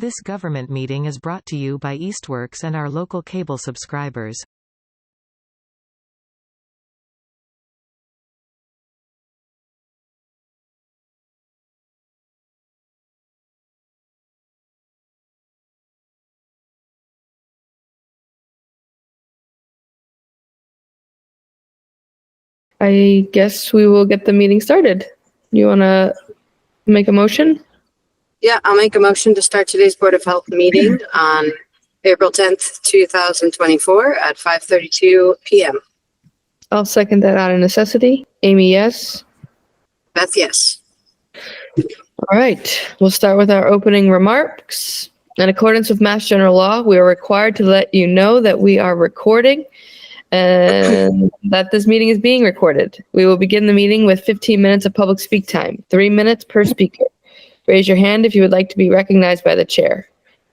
This government meeting is brought to you by Eastworks and our local cable subscribers. I guess we will get the meeting started. You want to make a motion? Yeah, I'll make a motion to start today's Board of Health meeting on April 10th, 2024 at 5:32 p.m. I'll second that out of necessity. Amy, yes. Beth, yes. All right. We'll start with our opening remarks. In accordance with Mass General Law, we are required to let you know that we are recording and that this meeting is being recorded. We will begin the meeting with 15 minutes of public speak time, 3 minutes per speaker. Raise your hand if you would like to be recognized by the chair.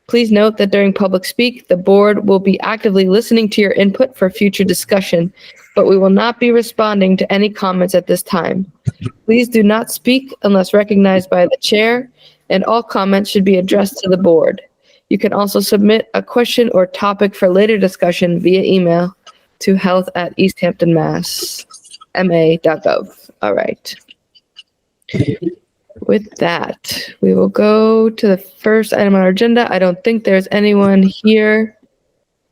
Please note that during public speak, the board will be actively listening to your input for future discussion, but we will not be responding to any comments at this time. Please do not speak unless recognized by the chair, and all comments should be addressed to the board. You can also submit a question or topic for later discussion via email to health@easthamptonmass.ma.gov. All right. With that, we will go to the first item on our agenda. I don't think there's anyone here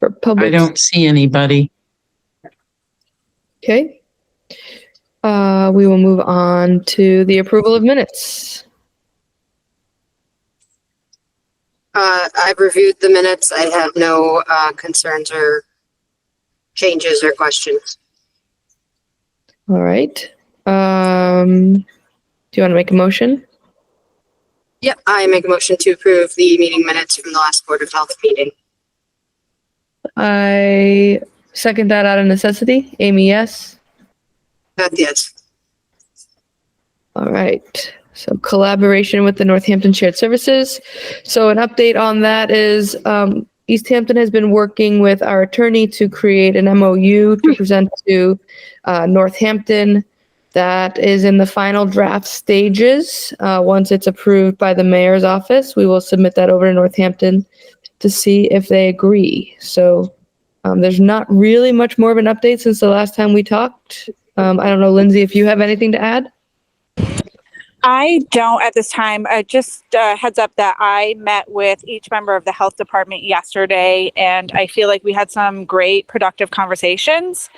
for public. I don't see anybody. Okay. We will move on to the approval of minutes. I've reviewed the minutes. I have no concerns or changes or questions. All right. Do you want to make a motion? Yep, I make a motion to approve the meeting minutes from the last Board of Health meeting. I second that out of necessity. Amy, yes. Beth, yes. All right. So collaboration with the Northampton Shared Services. So an update on that is Easthampton has been working with our attorney to create an MOU to present to Northampton. That is in the final draft stages. Once it's approved by the mayor's office, we will submit that over to Northampton to see if they agree. So there's not really much more of an update since the last time we talked. I don't know, Lindsay, if you have anything to add? I don't at this time. Just heads up that I met with each member of the health department yesterday, and I feel like we had some great productive conversations.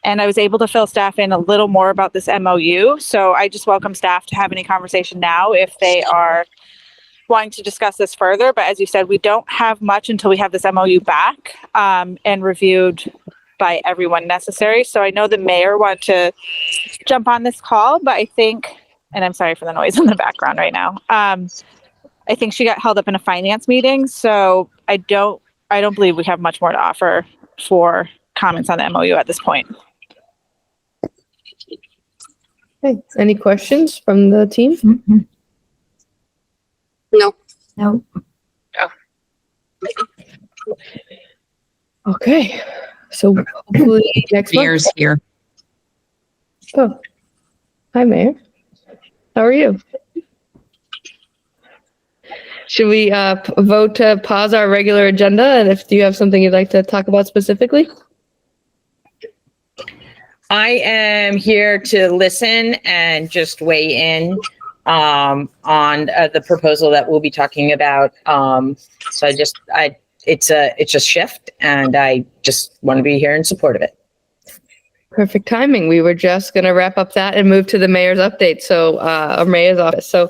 And I was able to fill staff in a little more about this MOU. So I just welcome staff to have any conversation now if they are wanting to discuss this further. But as you said, we don't have much until we have this MOU back and reviewed by everyone necessary. So I know the mayor wanted to jump on this call, but I think, and I'm sorry for the noise in the background right now. I think she got held up in a finance meeting. So I don't believe we have much more to offer for comments on the MOU at this point. Okay. Any questions from the team? Mm-hmm. No. No. Okay. So hopefully next month. Mayor's here. Oh, hi, Mayor. How are you? Should we vote to pause our regular agenda? And if do you have something you'd like to talk about specifically? I am here to listen and just weigh in on the proposal that we'll be talking about. So it's a shift, and I just want to be here in support of it. Perfect timing. We were just going to wrap up that and move to the mayor's update. So, or mayor's office. So,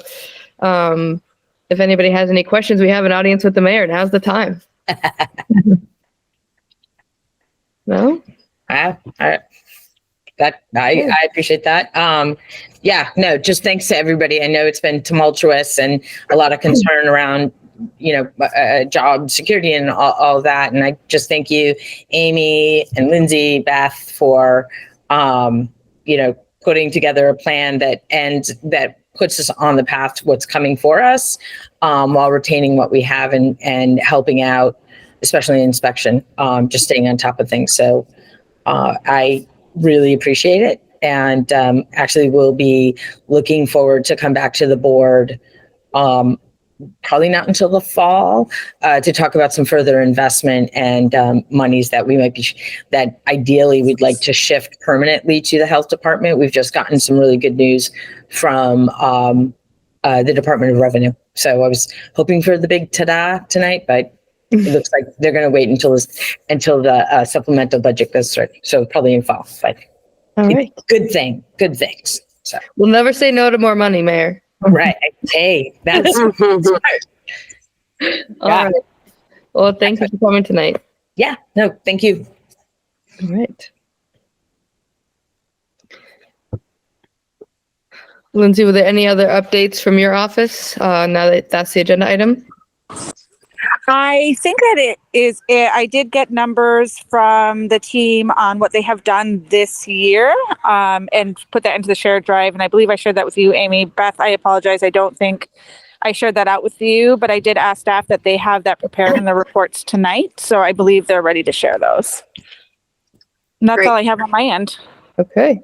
if anybody has any questions, we have an audience with the mayor. Now's the time. No? I appreciate that. Just thanks to everybody. I know it's been tumultuous and a lot of concern around, job security and all that. And I just thank you, Amy and Lindsay, Beth, for, putting together a plan that puts us on the path to what's coming for us, while retaining what we have and helping out, especially inspection, just staying on top of things. So I really appreciate it. And actually we'll be looking forward to come back to the board probably not until the fall, to talk about some further investment and monies that we might be, that ideally we'd like to shift permanently to the health department. We've just gotten some really good news from the Department of Revenue. So I was hoping for the big ta-da tonight, but it looks like they're going to wait until the supplemental budget goes through. So probably in fall, but All right. good things. So We'll never say no to more money, Mayor. right. Hey, that's smart. All Yeah. right. Well, thank you for coming tonight. Yeah, no, thank you. All right. Lindsay, were there any other updates from your office now that that's the agenda item? I think that I did get numbers from the team on what they have done this year, and put that into the shared drive. And I believe I shared that with you, Amy. Beth, I apologize. I don't think I shared that out with you, but I did ask staff that they have that prepared in the reports tonight. So I believe they're ready to share those. And that's Great. all I have on my end. Okay.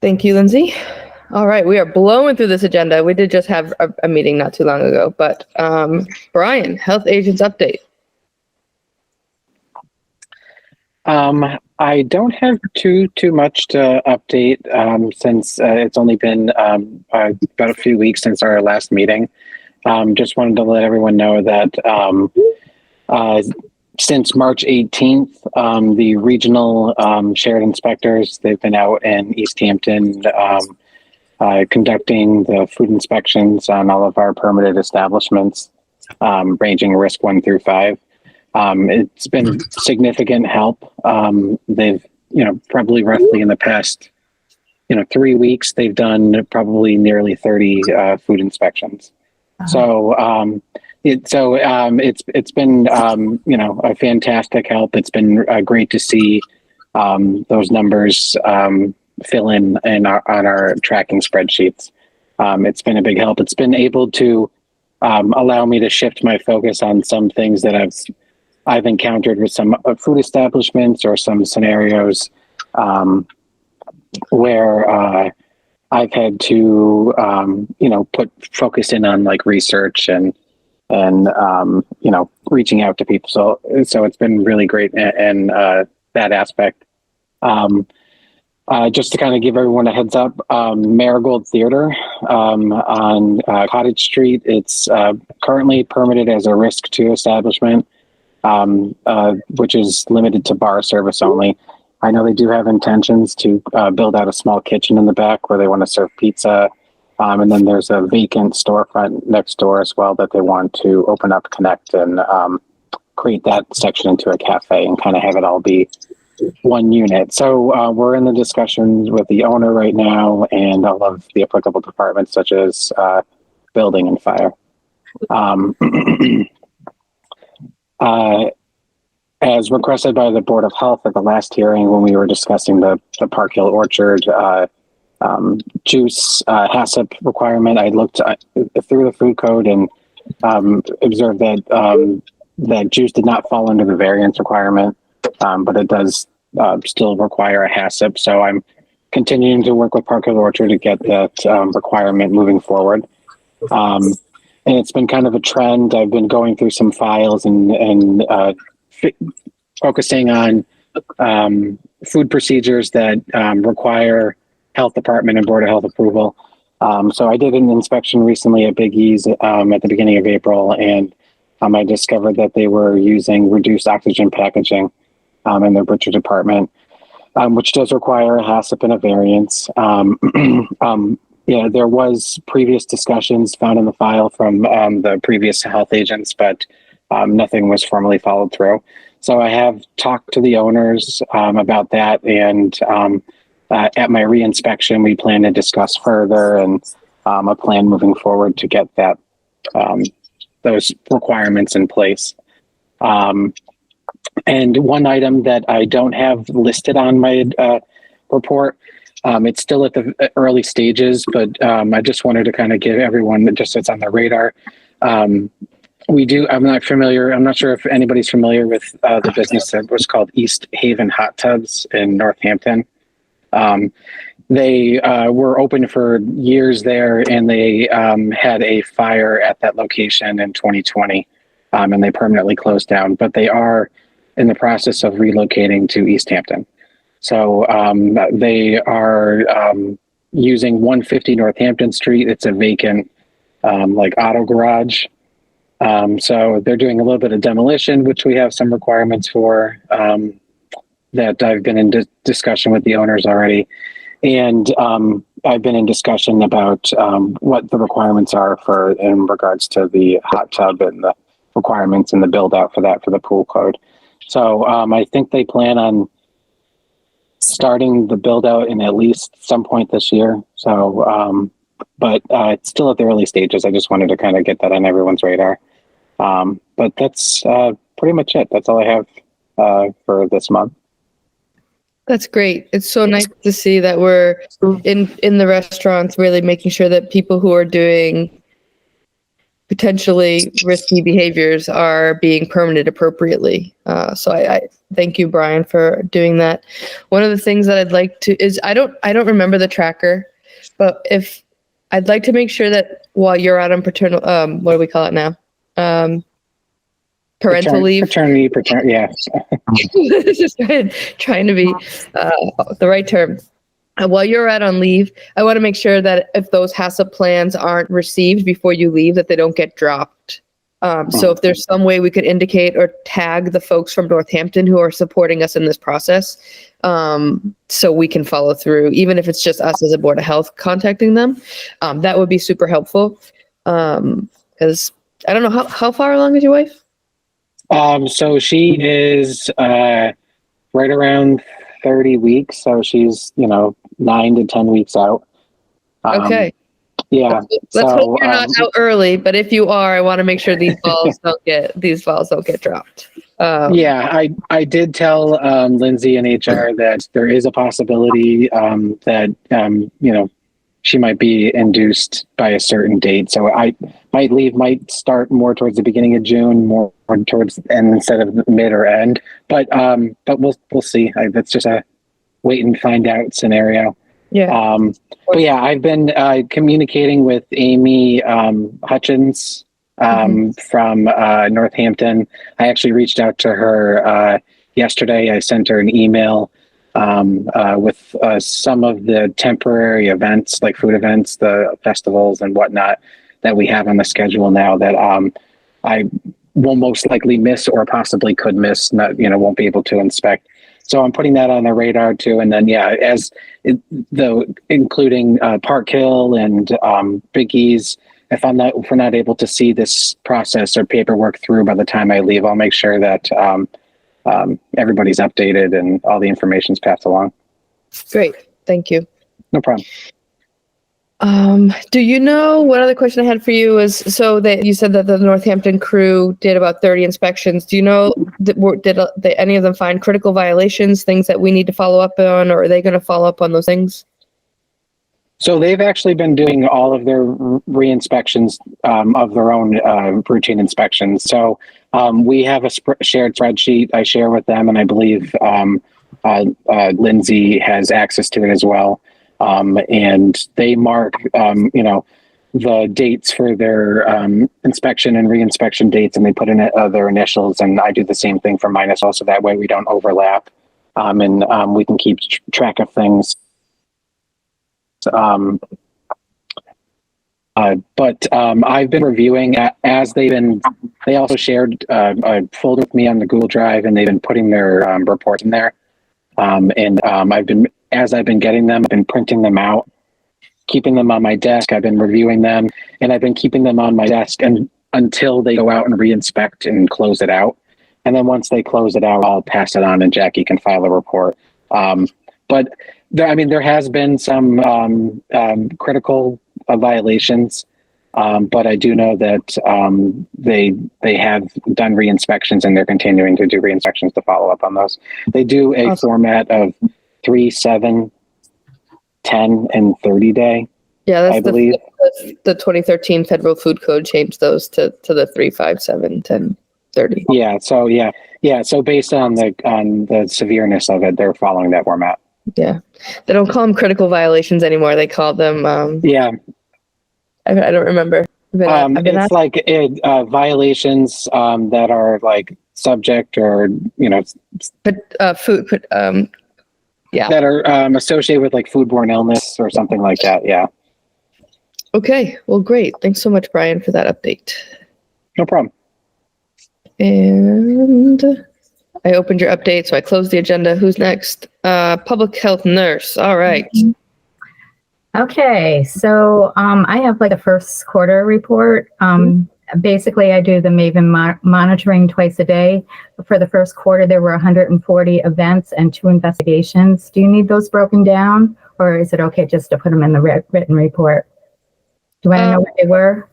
Thank you, Lindsay. All right, we are blowing through this agenda. We did just have a meeting not too long ago, but Brian, health agents update. I don't have too much to update since it's only been about a few weeks since our last meeting. Just wanted to let everyone know that since March 18th, the regional shared inspectors, they've been out in Easthampton conducting the food inspections on all of our permitted establishments, ranging risk 1 through 5. It's been significant help. They've, probably roughly in the past, 3 weeks, they've done probably nearly 30 food inspections. So it's been a fantastic help. It's been great to see those numbers fill in on our tracking spreadsheets. It's been a big help. It's been able to allow me to shift my focus on some things that I've encountered with some food establishments or some scenarios where I've had to put focus in on like research and reaching out to people. So it's been really great in that aspect. Just to kind of give everyone a heads up, Marigold Theater on Cottage Street, it's currently permitted as a risk 2 establishment, which is limited to bar service only. I know they do have intentions to build out a small kitchen in the back where they want to serve pizza. And then there's a vacant storefront next door as well that they want to open up, connect, and create that section into a cafe and kind of have it all be one unit. So we're in the discussions with the owner right now and all of the applicable departments such as building and fire. As requested by the Board of Health at the last hearing when we were discussing the Park Hill Orchard juice HACCP requirement, I looked through the food code and observed that that juice did not fall under the variance requirement, but it does still require a HACCP. So I'm continuing to work with Park Hill Orchard to get that requirement moving forward. And it's been kind of a trend. I've been going through some files and focusing on food procedures that require health department and Board of Health approval. So I did an inspection recently at Big E's at the beginning of April, and I discovered that they were using reduced oxygen packaging in their butcher department, which does require a HACCP and a variance. Yeah, there was previous discussions found in the file from the previous health agents, but nothing was formally followed through. So I have talked to the owners about that, and at my re-inspection, we plan to discuss further and a plan moving forward to get that those requirements in place. And one item that I don't have listed on my report, it's still at the early stages, but I just wanted to kind of give everyone that just sits on their radar. I'm not sure if anybody's familiar with the business that was called East Haven Hot Tubs in Northampton. they were open for years there, and they had a fire at that location in 2020, and they permanently closed down. But they are in the process of relocating to Easthampton. So they are using 150 Northampton Street. It's a vacant like auto garage. So they're doing a little bit of demolition, which we have some requirements for that I've been in discussion with the owners already. And I've been in discussion about what the requirements are for in regards to the hot tub and the requirements and the build out for that for the pool code. So I think they plan on starting the build out in at least some point this year. So, but it's still at the early stages. I just wanted to kind of get that on everyone's radar. But that's pretty much it. That's all I have for this month. That's great. It's so nice to see that we're in the restaurants really making sure that people who are doing potentially risky behaviors are being permitted appropriately. So I thank you, Brian, for doing that. One of the things that I'd like to is I don't remember the tracker, but if I'd like to make sure that while you're out on paternal, what do we call it now? Parental leave. Paternity, yeah. Just trying to be the right term. While you're out on leave, I want to make sure that if those HACCP plans aren't received before you leave, that they don't get dropped. So if there's some way we could indicate or tag the folks from Northampton who are supporting us in this process, so we can follow through, even if it's just us as a Board of Health contacting them, that would be super helpful. Because I don't know, how far along is your wife? So she is right around 30 weeks. So she's, 9 to 10 weeks out. Okay. Yeah. Let's hope you're not out early, but if you are, I want to make sure these balls don't get dropped. Yeah, I did tell Lindsay in HR that there is a possibility that she might be induced by a certain date. So might start more towards the beginning of June, more towards the end instead of mid or end. But we'll see. That's just a wait and find out scenario. Yeah. But yeah, I've been communicating with Amy Hutchins from Northampton. I actually reached out to her yesterday. I sent her an email with some of the temporary events, like food events, the festivals and whatnot that we have on the schedule now that I will most likely miss or possibly could miss, won't be able to inspect. So I'm putting that on the radar too. And then, including Park Hill and Biggie's, if we're not able to see this process or paperwork through by the time I leave, I'll make sure that everybody's updated and all the information's passed along. Great. Thank you. No problem. Do you know, one other question I had for you is, so that you said that the Northampton crew did about 30 inspections. Do you know, did any of them find critical violations, things that we need to follow up on, or are they going to follow up on those things? So they've actually been doing all of their re-inspections of their own routine inspections. So we have a shared spreadsheet I share with them, and I believe Lindsay has access to it as well. And they mark, the dates for their inspection and re-inspection dates, and they put in their initials, and I do the same thing for mine as well, so that way we don't overlap, and we can keep track of things. But I've been reviewing as they also shared a folder with me on the Google Drive, and they've been putting their reports in there. As I've been getting them, I've been printing them out, keeping them on my desk. I've been reviewing them, and I've been keeping them on my desk until they go out and re-inspect and close it out. And then once they close it out, I'll pass it on and Jackie can file a report. But there has been some critical violations, but I do know that they have done re-inspections and they're continuing to do re-inspections to follow up on those. They do a format of 3, 7, 10, and 30 day. Yeah, that's I believe the 2013 Federal Food Code changed those to the 3, 5, 7, 10, 30. Yeah. So based on the severeness of it, they're following that format. Yeah. They don't call them critical violations anymore. They call them, Yeah. I don't remember. I've been It's asked. like violations that are like subject or, Food, yeah. that are associated with like foodborne illness or something like that. Yeah. Okay. Well, great. Thanks so much, Brian, for that update. No problem. And I opened your update, so I closed the agenda. Who's next? Public health nurse. All right. Okay, so I have like a first quarter report. Basically, I do the Maven monitoring twice a day. For the first quarter, there were 140 events and 2 investigations. Do you need those broken down, or is it okay just to put them in the written report? Do I know what they were?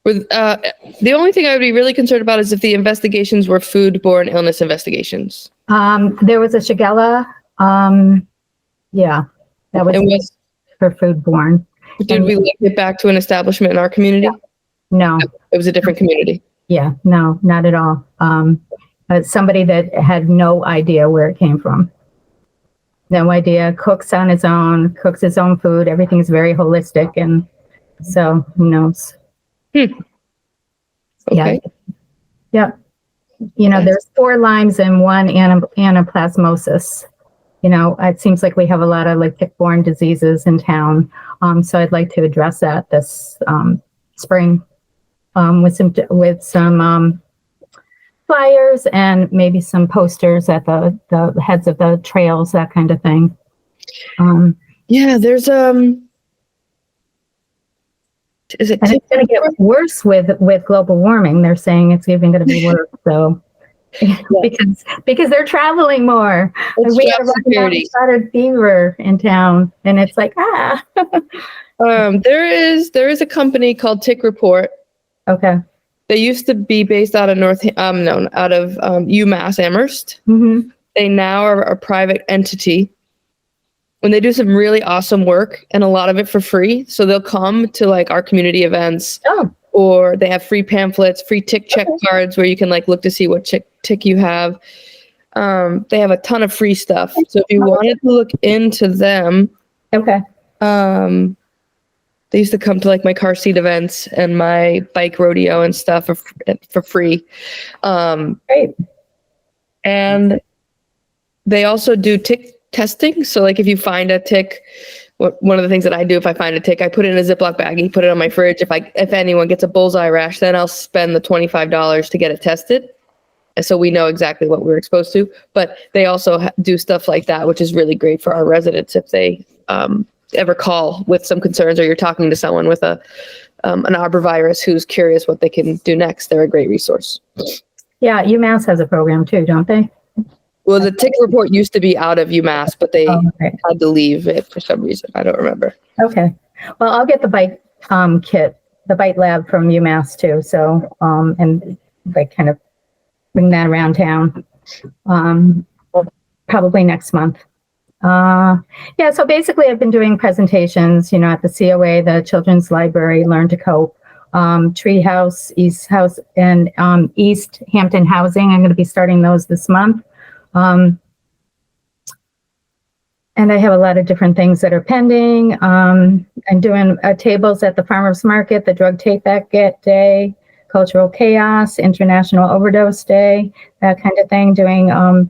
The only thing I would be really concerned about is if the investigations were foodborne illness investigations. There was a Shigella. Yeah, that was for foodborne. Did we link it back to an establishment in our community? No. It was a different community. Yeah, no, not at all. Somebody that had no idea where it came from. No idea. Cooks on his own, cooks his own food. Everything's very holistic. And so who knows? Okay. Yeah. There's 4 Lymes and 1 anaplasmosis. It seems like we have a lot of like tick-borne diseases in town. So I'd like to address that this spring with some flyers and maybe some posters at the heads of the trails, that kind of thing. Yeah, there's is it? And it's going to get worse with global warming. They're saying it's even going to be worse. So. because they're traveling more. We have a spotted fever in town, and it's like there is a company called Tick Report. Okay. They used to be based out of UMass Amherst. Mm-hmm. They now are a private entity, and they do some really awesome work, and a lot of it for free. So they'll come to like our community events. Oh. Or they have free pamphlets, free tick check cards where you can like look to see what tick you have. They have a ton of free stuff. So if you wanted to look into them, okay. They used to come to like my car seat events and my bike rodeo and stuff for free. Great. And they also do tick testing. So like if you find a tick, one of the things that I do if I find a tick, I put it in a Ziploc baggie, put it on my fridge. If anyone gets a bullseye rash, then I'll spend the $25 to get it tested. And so we know exactly what we're exposed to. But they also do stuff like that, which is really great for our residents if they ever call with some concerns or you're talking to someone with an arborvirus who's curious what they can do next. They're a great resource. Yeah, UMass has a program too, don't they? Well, the tick report used to be out of UMass, but they had to leave it for some reason. I don't remember. Okay. Well, I'll get the bite kit, the bite lab from UMass too. So, and like kind of bring that around town, probably next month. Yeah. So basically I've been doing presentations, at the COA, the Children's Library, Learn to Cope, Treehouse, East House, and Easthampton Housing. I'm going to be starting those this month. And I have a lot of different things that are pending. I'm doing tables at the Farmers Market, the Drug Take Back Day, Cultural Chaos, International Overdose Day, that kind of thing. Doing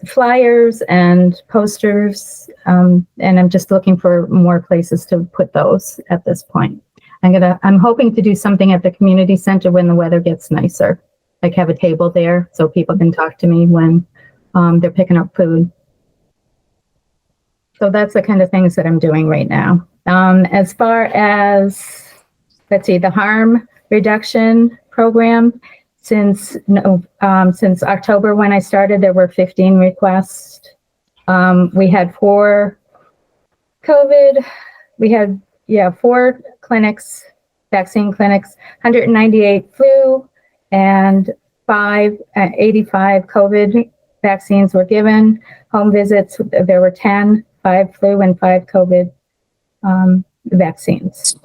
flyers and posters, and I'm just looking for more places to put those at this point. I'm hoping to do something at the community center when the weather gets nicer. Like have a table there so people can talk to me when they're picking up food. So that's the kind of things that I'm doing right now. As far as, let's see, the harm reduction program, since October when I started, there were 15 requests. We had 4 COVID. We had, 4 clinics, vaccine clinics, 198 flu, and 85 COVID vaccines were given. Home visits, there were 10, 5 flu and 5 COVID vaccines.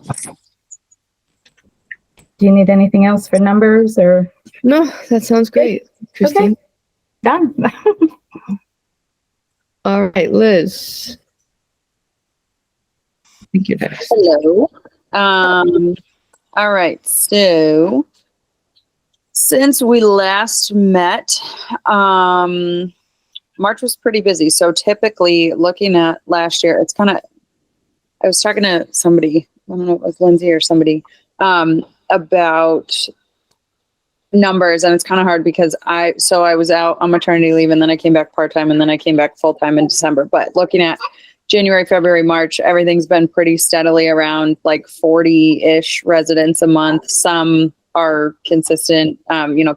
Do you need anything else for numbers or? No, that sounds great, Christine. Okay. Done. All right, Liz. Thank you, next. Hello. All right. So since we last met, March was pretty busy. So typically looking at last year, it's kind of, I was talking to somebody, I don't know if it was Lindsay or somebody, about numbers, and it's kind of hard because I was out on maternity leave, and then I came back part-time, and then I came back full-time in December. But looking at January, February, March, everything's been pretty steadily around like 40-ish residents a month. Some are consistent,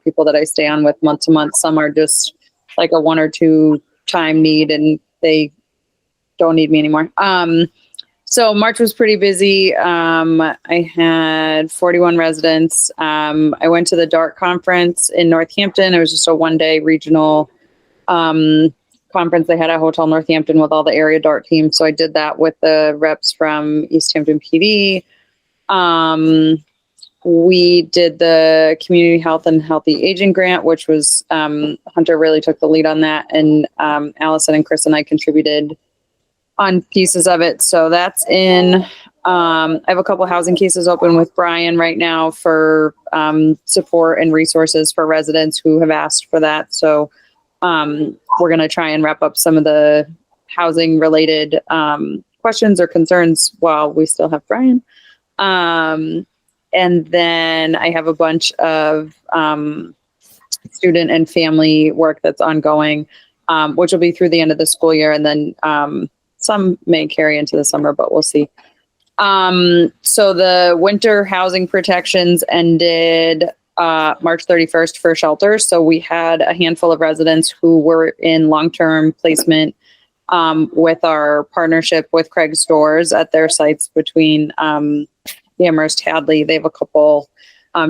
people that I stay on with month to month. Some are just like a 1 or 2 time need, and they don't need me anymore. So March was pretty busy. I had 41 residents. I went to the DART conference in Northampton. It was just a 1-day regional conference. They had a hotel in Northampton with all the area DART teams. So I did that with the reps from Easthampton PD. We did the community health and healthy aging grant, which was Hunter really took the lead on that. And Allison and Chris and I contributed on pieces of it. So that's in. I have a couple housing cases open with Brian right now for support and resources for residents who have asked for that. So we're going to try and wrap up some of the housing related questions or concerns while we still have Brian. And then I have a bunch of student and family work that's ongoing, which will be through the end of the school year. And then some may carry into the summer, but we'll see. So the winter housing protections ended March 31st for shelters. So we had a handful of residents who were in long-term placement with our partnership with Craig's Stores at their sites between Amherst, Hadley. They have a couple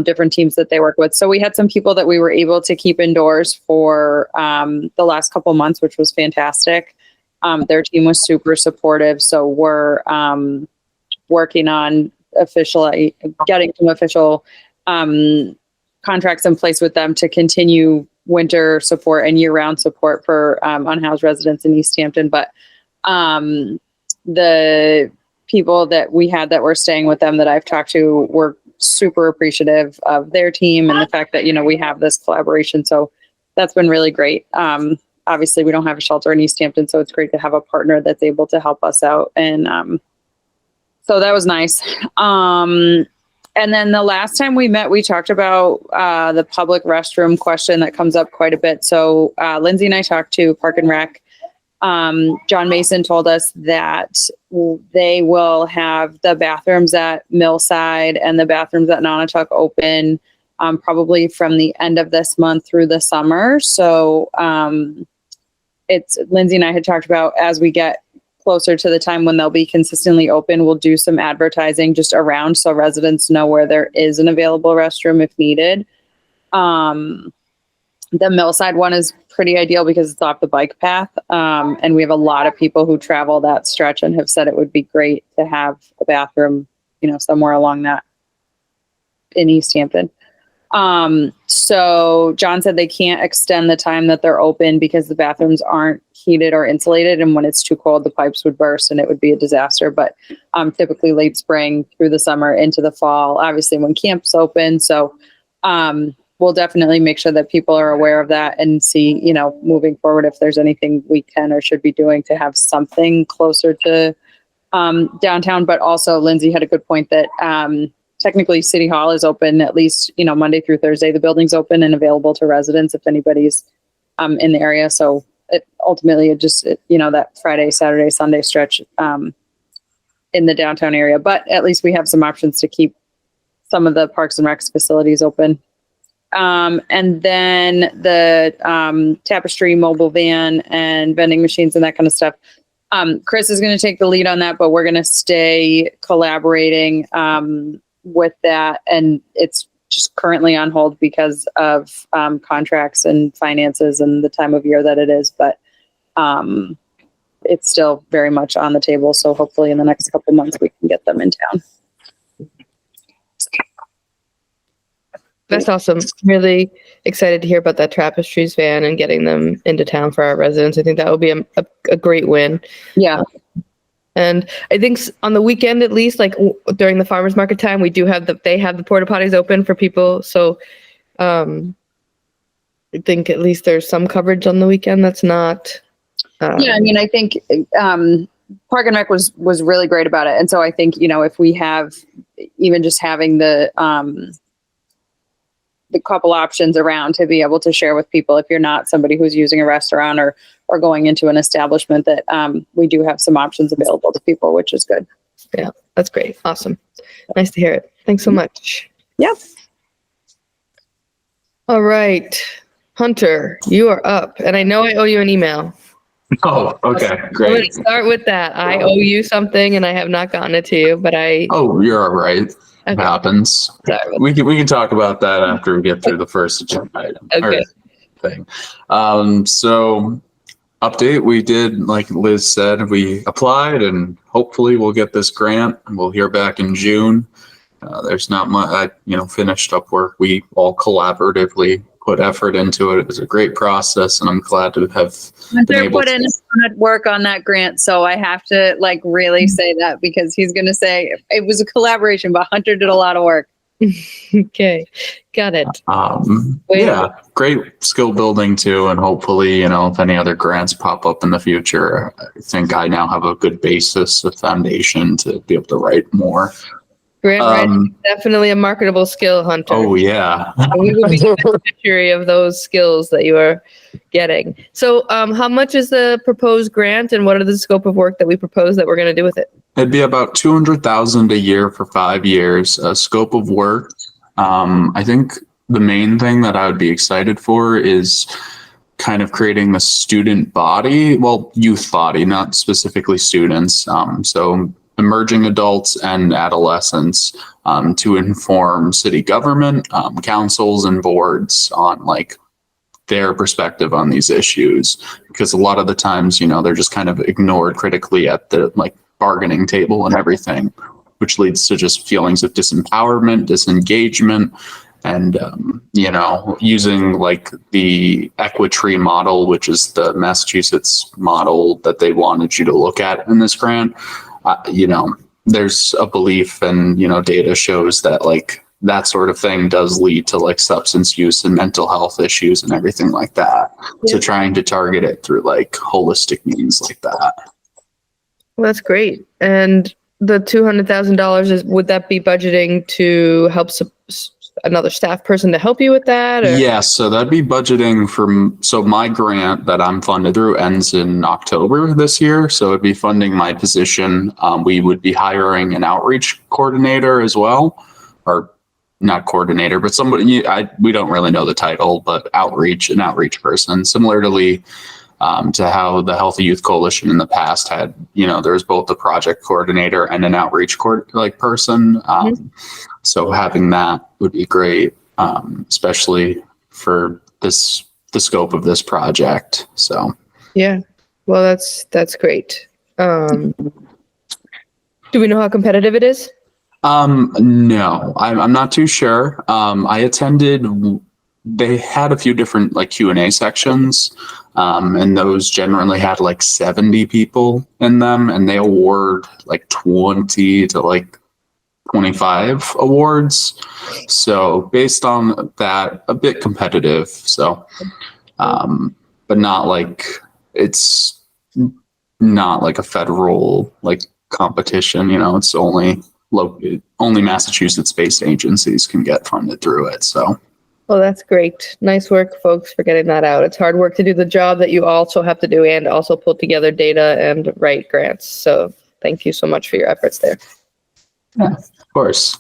different teams that they work with. So we had some people that we were able to keep indoors for the last couple months, which was fantastic. Their team was super supportive. So we're working on getting some official contracts in place with them to continue winter support and year-round support for unhoused residents in Easthampton. But the people that we had that were staying with them that I've talked to were super appreciative of their team and the fact that, we have this collaboration. So that's been really great. Obviously, we don't have a shelter in Easthampton, so it's great to have a partner that's able to help us out. And so that was nice. And then the last time we met, we talked about the public restroom question that comes up quite a bit. So Lindsay and I talked to Park and Rec. John Mason told us that they will have the bathrooms at Millside and the bathrooms at Nonotuck open probably from the end of this month through the summer. So it's Lindsay and I had talked about as we get closer to the time when they'll be consistently open, we'll do some advertising just around so residents know where there is an available restroom if needed. The Millside one is pretty ideal because it's off the bike path. And we have a lot of people who travel that stretch and have said it would be great to have a bathroom, somewhere along that in Easthampton. So John said they can't extend the time that they're open because the bathrooms aren't heated or insulated. And when it's too cold, the pipes would burst and it would be a disaster. But typically late spring through the summer into the fall, obviously when camp's open. So we'll definitely make sure that people are aware of that and see, moving forward, if there's anything we can or should be doing to have something closer to downtown. But also Lindsay had a good point that technically City Hall is open at least, Monday through Thursday. The building's open and available to residents if anybody's in the area. So ultimately that Friday, Saturday, Sunday stretch in the downtown area. But at least we have some options to keep some of the Parks and Recs facilities open. And then the tapestry mobile van and vending machines and that kind of stuff. Chris is going to take the lead on that, but we're going to stay collaborating with that. And it's just currently on hold because of contracts and finances and the time of year that it is. But it's still very much on the table. So hopefully in the next couple of months, we can get them in town. That's awesome. Really excited to hear about that Tapestries van and getting them into town for our residents. I think that will be a great win. Yeah. And I think on the weekend, at least, like during the farmers market time, they have the porta potties open for people. So I think at least there's some coverage on the weekend. That's not. Yeah, I mean, I think Park and Rec was really great about it. And so I think, if we have even just having the couple options around to be able to share with people, if you're not somebody who's using a restaurant or going into an establishment, that we do have some options available to people, which is good. Yeah, that's great. Awesome. Nice to hear it. Thanks so much. Yep. All right. Hunter, you are up. And I know I owe you an email. Oh, okay, I'm going great. to start with that. I owe you something and I have not gotten it to you, but Oh, you're all right. It Okay. happens. Sorry. We can talk about that after we get through the first agenda item. Okay. Or thing. So update, we did, like Liz said, we applied and hopefully we'll get this grant and we'll hear back in June. There's not much, finished up work. We all collaboratively put effort into it. It was a great process and I'm glad to have been Hunter able put in a ton of work on that grant, so I have to really say that, because he's going to say it was a collaboration, but Hunter did a lot of work. Okay. Got it. Great skill building too. And hopefully, if any other grants pop up in the future, I think I now have a good basis, a foundation to be able to write more. Grant writing is definitely a marketable skill, Hunter. Oh yeah. We will be the beneficiary of those skills that you are getting. So how much is the proposed grant and what are the scope of work that we propose that we're going to do with it? It'd be about 200,000 a year for 5 years. Scope of work. I think the main thing that I would be excited for is kind of creating the student body, youth body, not specifically students. So emerging adults and adolescents to inform city government, councils and boards on their perspective on these issues. Because a lot of the times, they're just kind of ignored critically at the bargaining table and everything, which leads to just feelings of disempowerment, disengagement, and using the Equitree model, which is the Massachusetts model that they wanted you to look at in this grant. There's a belief and data shows that that sort of thing does lead to substance use and mental health issues and everything like that. Yeah. So trying to target it through holistic means like that. Well, that's great. And the $200,000 would that be budgeting to help another staff person to help you with that? Or? Yeah, so that'd be budgeting so my grant that I'm funded through ends in October this year. So it'd be funding my position. We would be hiring an outreach coordinator as well, or not coordinator, but somebody, we don't really know the title, but an outreach person, similarly to how the Healthy Youth Coalition in the past had, there was both a project coordinator and an outreach person. So having that would be great, especially for the scope of this project. So yeah, well, that's great. Do we know how competitive it is? No, I'm not too sure. I attended. They had a few different Q&A sections, and those generally had 70 people in them, and they award 20 to 25 awards. So based on that, a bit competitive. So, but not it's not a federal competition. It's only Massachusetts-based agencies can get funded through it. So. Well, that's great. Nice work, folks, for getting that out. It's hard work to do the job that you also have to do and also pull together data and write grants. So thank you so much for your efforts there. Yeah, of course.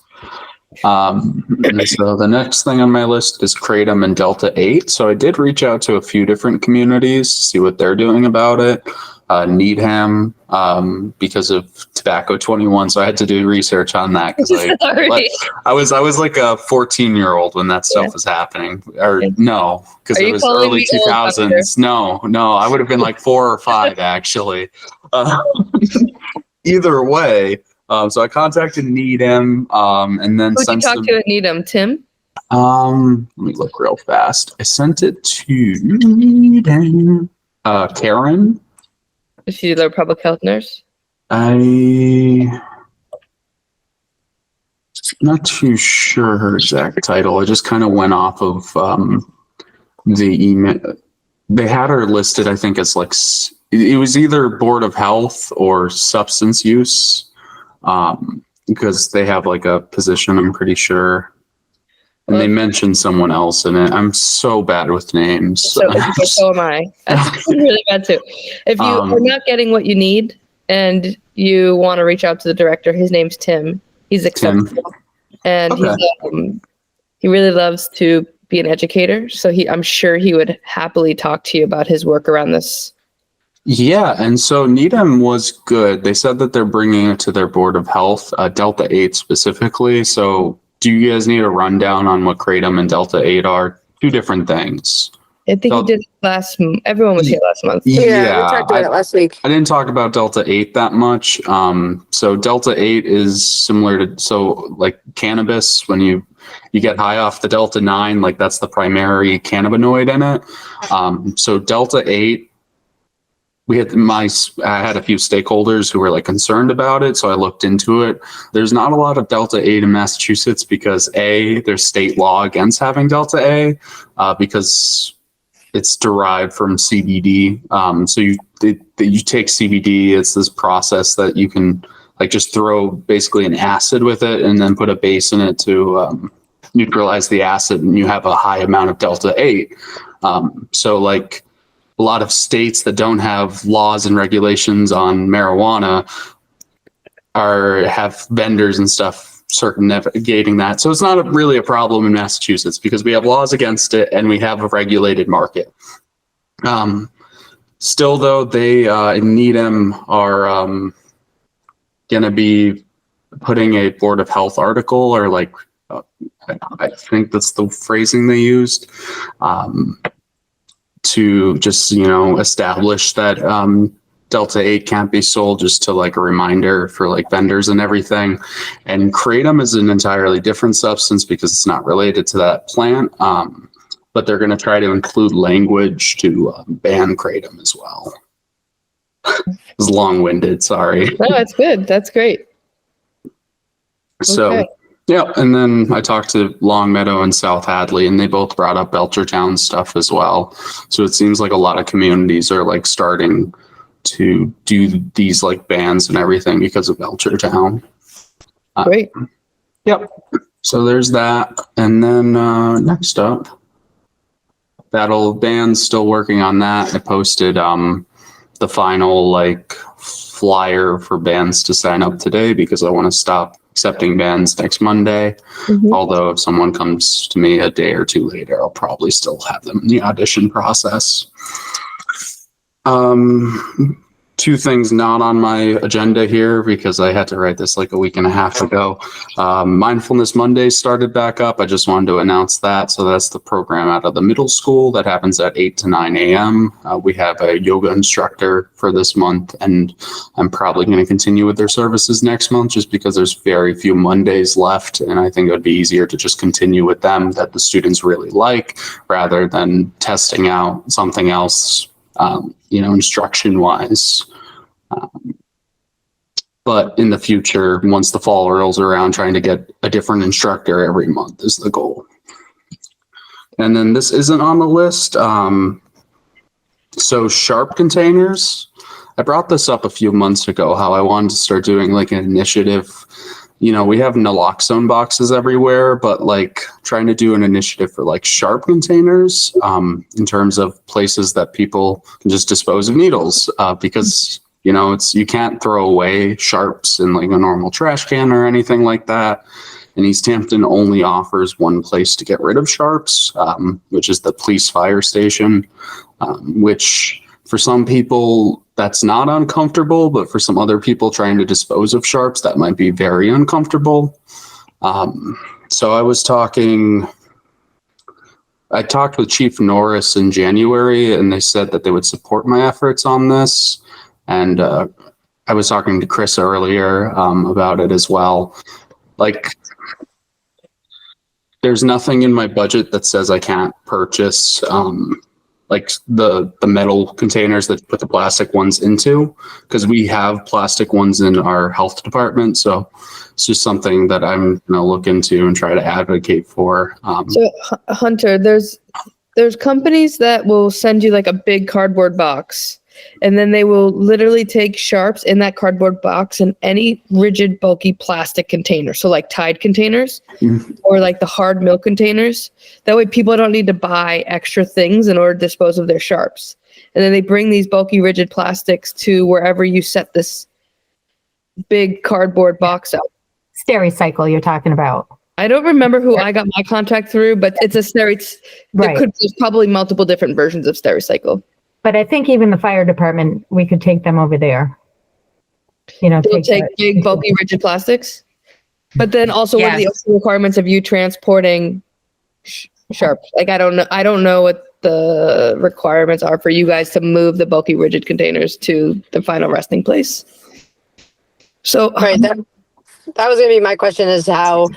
And so the next thing on my list is Kratom and Delta 8. So I did reach out to a few different communities to see what they're doing about it. Needham, because of Tobacco 21. So I had to do research on that because I was like a 14-year-old when that stuff was happening. Or no, because it was early 2000s. No, I would have been 4 or 5 actually. Either way, so I contacted Needham, and then who'd you talk to at Needham, Tim? Let me look real fast. I sent it to Karen. Is she the public health nurse? I'm not too sure her exact title. I just kind of went off of the email. They had her listed, I think, as like, it was either Board of Health or Substance Use, because they have like a position, I'm pretty sure. And they mentioned someone else in it. I'm so bad with names. So am I. I'm really bad too. If you are not getting what you need and you want to reach out to the director, his name's Tim. He's accessible. And Okay. he really loves to be an educator. So I'm sure he would happily talk to you about his work around this. Yeah, and so Needham was good. They said that they're bringing it to their Board of Health, Delta 8 specifically. So do you guys need a rundown on what Kratom and Delta 8 are? Two different things. I think he did everyone was here last month. Yeah, we talked about it last week. I didn't talk about Delta 8 that much. So Delta 8 is similar to, so like cannabis, when you get high off the Delta 9, like that's the primary cannabinoid in it. So Delta 8, I had a few stakeholders who were like concerned about it, so I looked into it. There's not a lot of Delta 8 in Massachusetts because there's state law against having Delta A, because it's derived from CBD. So you take CBD, it's this process that you can like just throw basically an acid with it and then put a base in it to neutralize the acid, and you have a high amount of Delta 8. So like a lot of states that don't have laws and regulations on marijuana have vendors and stuff circumnavigating that. So it's not really a problem in Massachusetts because we have laws against it and we have a regulated market. Still though, they in Needham are going to be putting a Board of Health article, or like I think that's the phrasing they used, to just, establish that Delta 8 can't be sold, just to like a reminder for like vendors and everything. And Kratom is an entirely different substance because it's not related to that plant. But they're going to try to include language to ban Kratom as well. It's long-winded, sorry. No, that's good. That's great. So, okay. Yeah, and then I talked to Longmeadow and South Hadley, and they both brought up Belchertown stuff as well. So it seems like a lot of communities are like starting to do these like bans and everything because of Belchertown. Great. Yep. So there's that. And then next up, Battle of Bands, still working on that. I posted the final like flyer for bands to sign up today because I want to stop accepting bands next Monday. Mm-hmm. Although if someone comes to me a day or two later, I'll probably still have them in the audition process. Two things not on my agenda here because I had to write this like a week and a half ago. Mindfulness Monday started back up. I just wanted to announce that. So that's the program out of the middle school that happens at 8 to 9 a.m. We have a yoga instructor for this month, and I'm probably going to continue with their services next month just because there's very few Mondays left. And I think it would be easier to just continue with them that the students really like rather than testing out something else, instruction wise. But in the future, once the fall rolls around, trying to get a different instructor every month is the goal. And then this isn't on the list. So Sharp containers, I brought this up a few months ago, how I wanted to start doing like an initiative. We have naloxone boxes everywhere, but like trying to do an initiative for like Sharp containers in terms of places that people can just dispose of needles because you can't throw away Sharps in like a normal trash can or anything like that. And Easthampton only offers one place to get rid of Sharps, which is the police fire station, which for some people that's not uncomfortable, but for some other people trying to dispose of Sharps, that might be very uncomfortable. So I talked with Chief Norris in January, and they said that they would support my efforts on this. And I was talking to Chris earlier about it as well. Like, there's nothing in my budget that says I can't purchase like the metal containers that put the plastic ones into, because we have plastic ones in our health department. So it's just something that I'm going to look into and try to advocate for. So Hunter, there's companies that will send you like a big cardboard box, and then they will literally take sharps in that cardboard box and any rigid, bulky plastic container. So like Tide containers or like the hard milk containers. That way people don't need to buy extra things in order to dispose of their sharps. And then they bring these bulky, rigid plastics to wherever you set this big cardboard box up. Stericycle you're talking about. I don't remember who I got my contact through, but it's a Right. There's probably multiple different versions of Stericycle. But I think even the fire department, we could take them over there. You know, They'll take big, bulky, rigid plastics. But then also, what are the requirements of you transporting sharps? Like, I don't know what the requirements are for you guys to move the bulky, rigid containers to the final resting place. So, Right. That was going to be my question, is how,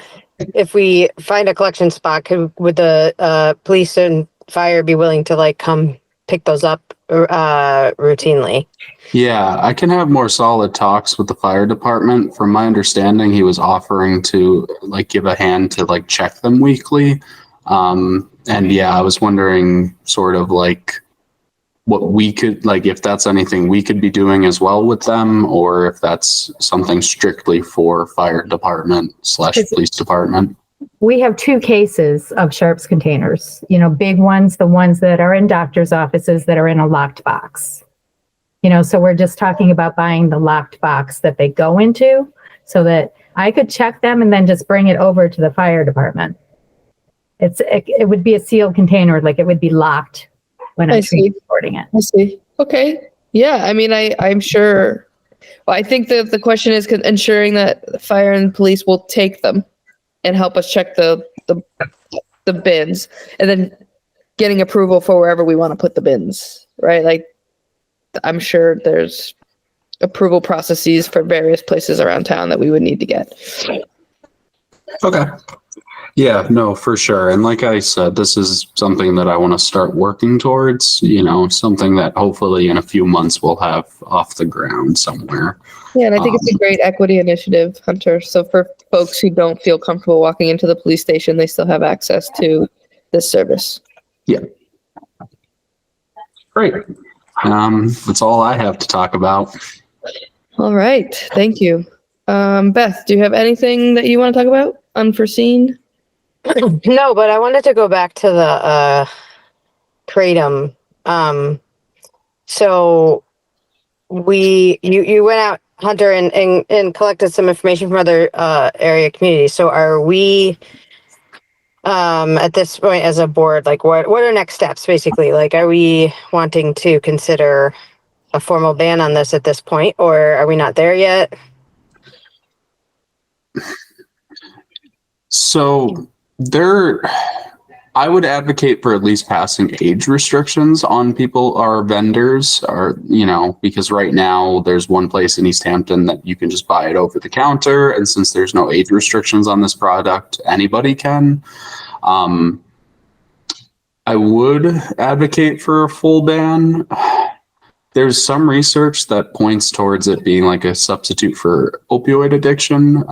if we find a collection spot, would the police and fire be willing to like come pick those up routinely? Yeah, I can have more solid talks with the fire department. From my understanding, he was offering to like give a hand to like check them weekly. And yeah, I was wondering sort of like what we could, like, if that's anything we could be doing as well with them, or if that's something strictly for fire department / police department. We have 2 cases of sharps containers, you know, big ones, the ones that are in doctor's offices that are in a locked box. You know, so we're just talking about buying the locked box that they go into so that I could check them and then just bring it over to the fire department. It would be a sealed container, like it would be locked when I'm transporting it. I see. Okay. Yeah. I mean, I'm sure. Well, I think that the question is ensuring that the fire and police will take them and help us check the bins, and then getting approval for wherever we want to put the bins, right? Like, I'm sure there's approval processes for various places around town that we would need to get. Okay. Yeah, no, for sure. And like I said, this is something that I want to start working towards, you know, something that hopefully in a few months we'll have off the ground somewhere. Yeah, and I think it's a great equity initiative, Hunter. So for folks who don't feel comfortable walking into the police station, they still have access to this service. Yeah. Great. That's all I have to talk about. All right. Thank you. Beth, do you have anything that you want to talk about? Unforeseen? No, but I wanted to go back to the Kratom. So you went out, Hunter, and collected some information from other area communities. So are we at this point as a board, like what are next steps basically? Like, are we wanting to consider a formal ban on this at this point, or are we not there yet? So I would advocate for at least passing age restrictions on people, our vendors, or, you know, because right now there's one place in Easthampton that you can just buy it over the counter. And since there's no age restrictions on this product, anybody can. I would advocate for a full ban. There's some research that points towards it being like a substitute for opioid addiction,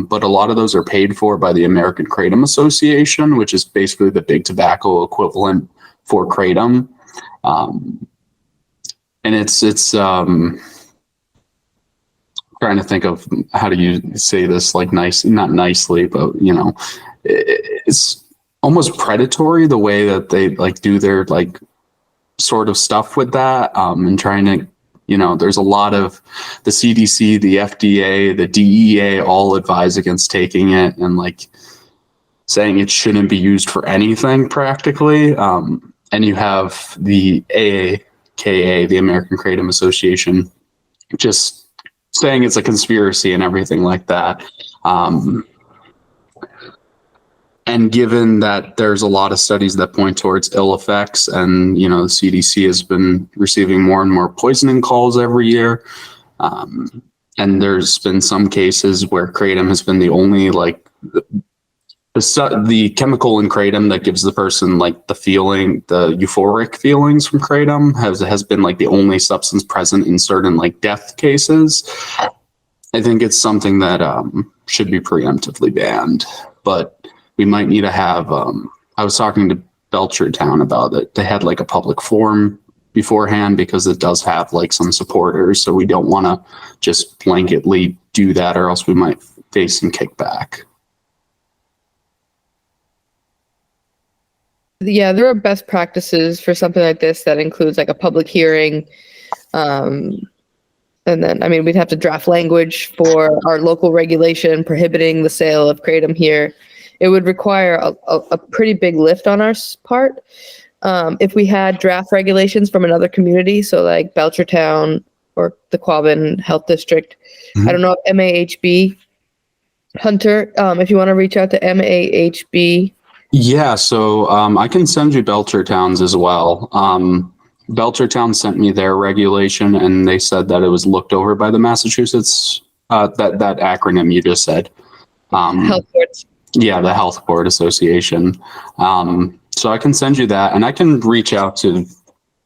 but a lot of those are paid for by the American Kratom Association, which is basically the big tobacco equivalent for Kratom. And it's trying to think of how do you say this, like nice, not nicely, but you know, it's almost predatory the way that they like do their like sort of stuff with that, and trying to, you know, there's a lot of the CDC, the FDA, the DEA all advise against taking it and like saying it shouldn't be used for anything practically. And you have the AAKA, the American Kratom Association, just saying it's a conspiracy and everything like that. And given that there's a lot of studies that point towards ill effects, and, you know, the CDC has been receiving more and more poisoning calls every year. And there's been some cases where Kratom has been the only, like, the chemical in kratom that gives the person like the euphoric feelings from kratom has been like the only substance present in certain like death cases. I think it's something that should be preemptively banned, but we might need to have. I was talking to Belchertown about it. They had like a public forum beforehand because it does have like some supporters, so we don't want to just blanketly do that, or else we might face some kickback. Yeah, there are best practices for something like this that includes like a public hearing. And then, I mean, we'd have to draft language for our local regulation prohibiting the sale of kratom here. It would require a pretty big lift on our part. If we had draft regulations from another community, so like Belchertown or the Quabbin Health District, I don't know if MAHB, Hunter, if you want to reach out to MAHB. Yeah, so I can send you Belchertown's as well. Belchertown sent me their regulation, and they said that it was looked over by the Massachusetts, that acronym you just said. Health boards. Yeah, the Health Board Association. So I can send you that, and I can reach out to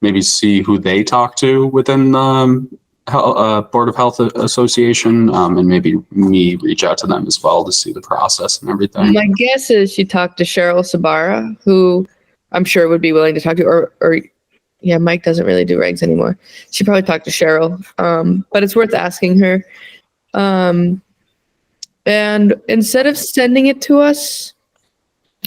maybe see who they talk to within the Board of Health Association, and maybe me reach out to them as well to see the process and everything. My guess is she talked to Cheryl Sabara, who I'm sure would be willing to talk to, or yeah, Mike doesn't really do regs anymore. She probably talked to Cheryl, but it's worth asking her. And instead of sending it to us,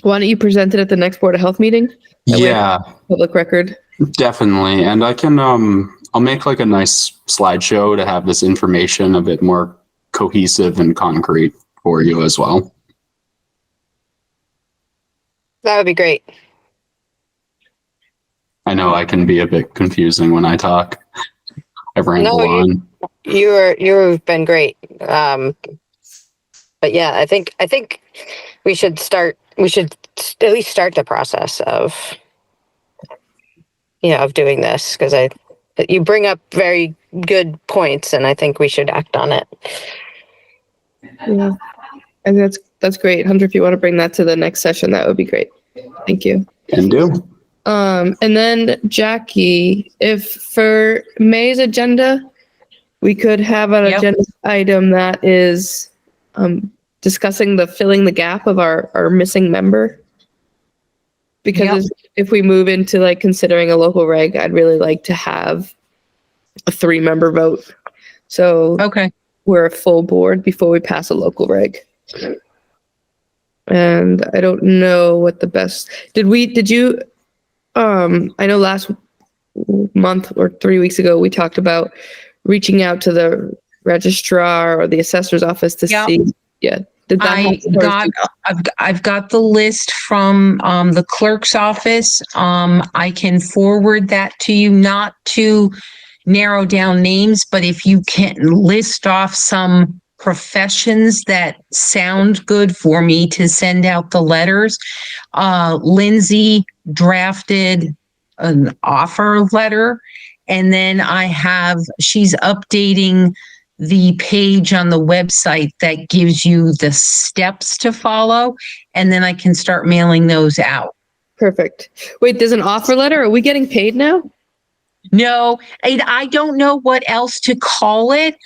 why don't you present it at the next Board of Health meeting? Yeah, public record. Definitely, and I can I'll make like a nice slideshow to have this information a bit more cohesive and concrete for you as well. That would be great. I know I can be a bit confusing when I talk. I ramble on. You've been great. But yeah, I think we should at least start the process of doing this, because you bring up very good points, and I think we should act on it. Yeah, and that's great. Hunter, if you want to bring that to the next session, that would be great. Thank you. Can do. And then Jackie, if for May's agenda, we could have an agenda item that is discussing filling the gap of our missing member. Because if we move into like considering a local reg, I'd really like to have a 3-member vote. So we're a full board before we pass a local reg. And I don't know what the best, did you, I know last month or 3 weeks ago, we talked about reaching out to the registrar or the assessor's office to see. Yeah. I've got the list from the clerk's office. I can forward that to you, not to narrow down names, but if you can list off some professions that sound good for me to send out the letters. Lindsay drafted an offer letter, and then she's updating the page on the website that gives you the steps to follow, and then I can start mailing those out. Perfect. Wait, there's an offer letter? Are we getting paid now? No, I don't know what else to call it.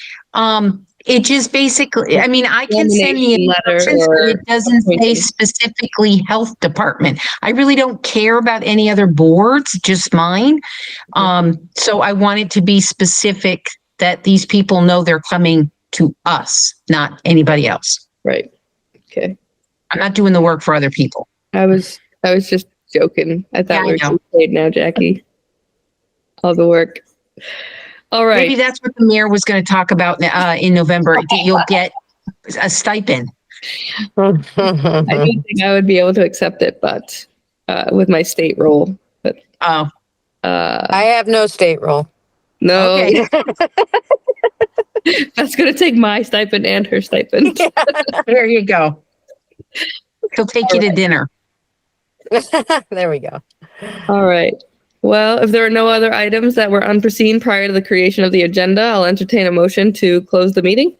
It just basically, I mean, I can send the instructions, but it doesn't say specifically health department. I really don't care about any other boards, just mine. So I want it to be specific that these people know they're coming to us, not anybody else. Right. Okay. I'm not doing the work for other people. I was just joking. I thought we were paid now, Jackie. All the work. All right. Maybe that's what the mayor was going to talk about in November. That you'll get a stipend. I don't think I would be able to accept it, but with my state role. But I have no state role. No. Okay. That's going to take my stipend and her stipend. Yeah. There you go. He'll take you to dinner. There we go. All right. Well, if there are no other items that were unforeseen prior to the creation of the agenda, I'll entertain a motion to close the meeting.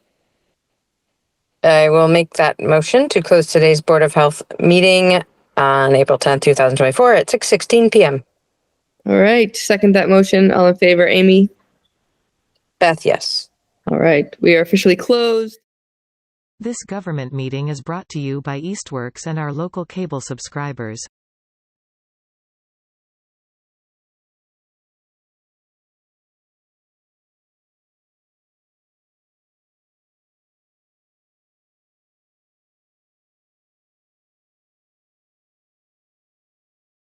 I will make that motion to close today's Board of Health meeting on April 10th, 2024 at 6:16 p.m. All right. Second that motion. All in favor, Amy? Beth, yes. All right. We are officially closed. This government meeting is brought to you by Eastworks and our local cable subscribers.